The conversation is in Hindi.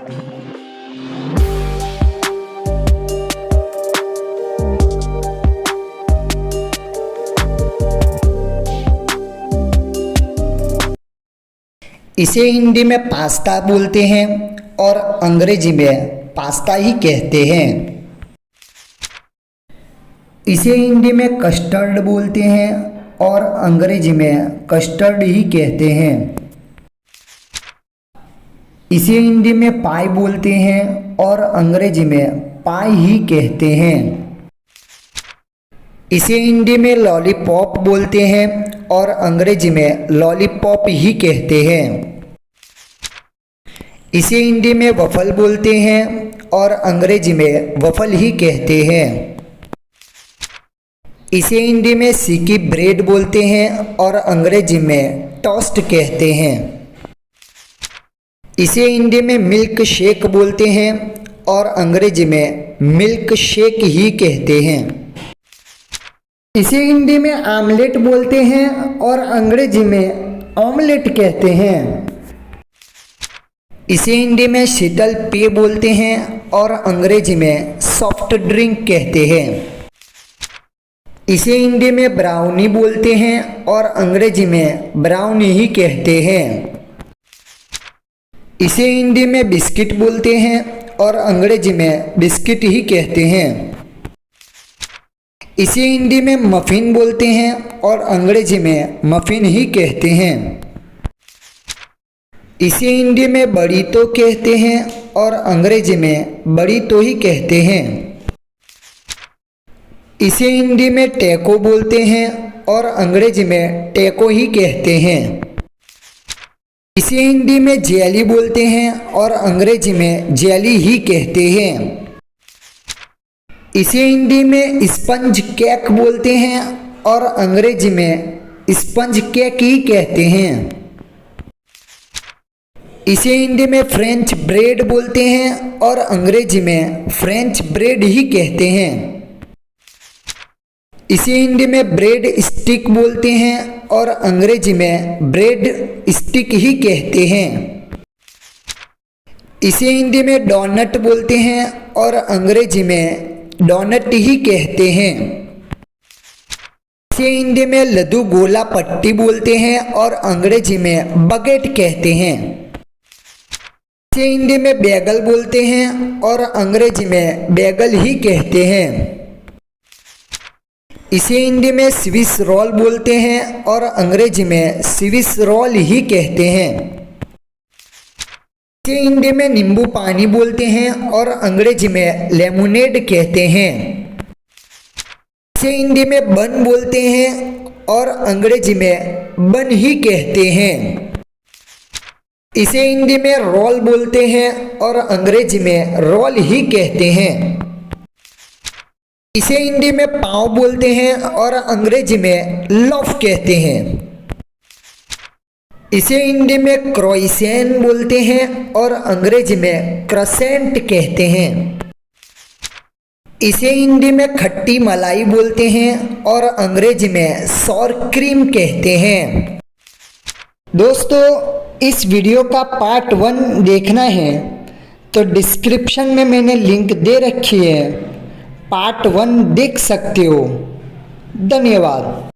इसे हिंदी में पास्ता बोलते हैं और अंग्रेजी में पास्ता ही कहते हैं। इसे हिंदी में कस्टर्ड बोलते हैं और अंग्रेजी में कस्टर्ड ही कहते हैं। इसे हिंदी में पाई बोलते हैं और अंग्रेजी में पाई ही कहते हैं। इसे हिंदी में लॉलीपॉप बोलते हैं और अंग्रेजी में लॉलीपॉप ही कहते हैं। इसे हिंदी में वफ़ल बोलते हैं और अंग्रेजी में वफ़ल ही कहते हैं। इसे हिंदी में सिकी ब्रेड बोलते हैं और अंग्रेजी में टोस्ट कहते हैं। इसे हिंदी में मिल्क शेक बोलते हैं और अंग्रेजी में मिल्क शेक ही कहते हैं। इसे हिंदी में आमलेट बोलते हैं और अंग्रेजी में ऑमलेट कहते हैं। इसे हिंदी में शीतल पेय बोलते हैं और अंग्रेजी में सॉफ्ट ड्रिंक कहते हैं। इसे हिंदी में ब्राउनी बोलते हैं और अंग्रेजी में ब्राउनी ही कहते हैं। इसे हिंदी में बिस्किट बोलते हैं और अंग्रेजी में बिस्किट ही कहते हैं। इसे हिंदी में मफ़िन बोलते हैं और अंग्रेजी में मफ़िन ही कहते हैं। इसे हिंदी में बड़ी तो कहते हैं और अंग्रेजी में बड़ी तो ही कहते हैं। इसे हिंदी में टैको बोलते हैं और अंग्रेजी में टैको ही कहते हैं। इसे हिंदी में जेली बोलते हैं और अंग्रेजी में जेली ही कहते हैं। इसे हिंदी में स्पंज केक बोलते हैं और अंग्रेजी में स्पंज केक ही कहते हैं। इसे हिंदी में फ्रेंच ब्रेड बोलते हैं और अंग्रेजी में फ्रेंच ब्रेड ही कहते हैं। इसे हिंदी में ब्रेड स्टिक बोलते हैं और अंग्रेजी में ब्रेड स्टिक ही कहते हैं। इसे हिंदी में डोनट बोलते हैं और अंग्रेजी में डोनट ही कहते हैं। इसे हिंदी में लड्डू गोला पट्टी बोलते हैं और अंग्रेजी में बगेट कहते हैं। इसे हिंदी में बैगल बोलते हैं और अंग्रेजी में बैगल ही कहते हैं। इसे हिंदी में स्विस रोल बोलते हैं और अंग्रेजी में स्विस रोल ही कहते हैं। इसे हिंदी में नींबू पानी बोलते हैं और अंग्रेजी में लेमोनेड कहते हैं। इसे हिंदी में बन बोलते हैं और अंग्रेजी में बन ही कहते हैं। इसे हिंदी में रोल बोलते हैं और अंग्रेजी में रोल ही कहते हैं। इसे हिंदी में पाव बोलते हैं और अंग्रेजी में लोफ कहते हैं। इसे हिंदी में क्रोइसेंट बोलते हैं और अंग्रेजी में क्रसेंट कहते हैं। इसे हिंदी में खट्टी मलाई बोलते हैं और अंग्रेजी में सॉर क्रीम कहते हैं। दोस्तों, इस वीडियो का पार्ट 1 देखना है तो डिस्क्रिप्शन में मैंने लिंक दे रखी है, पार्ट 1 देख सकते हो। धन्यवाद।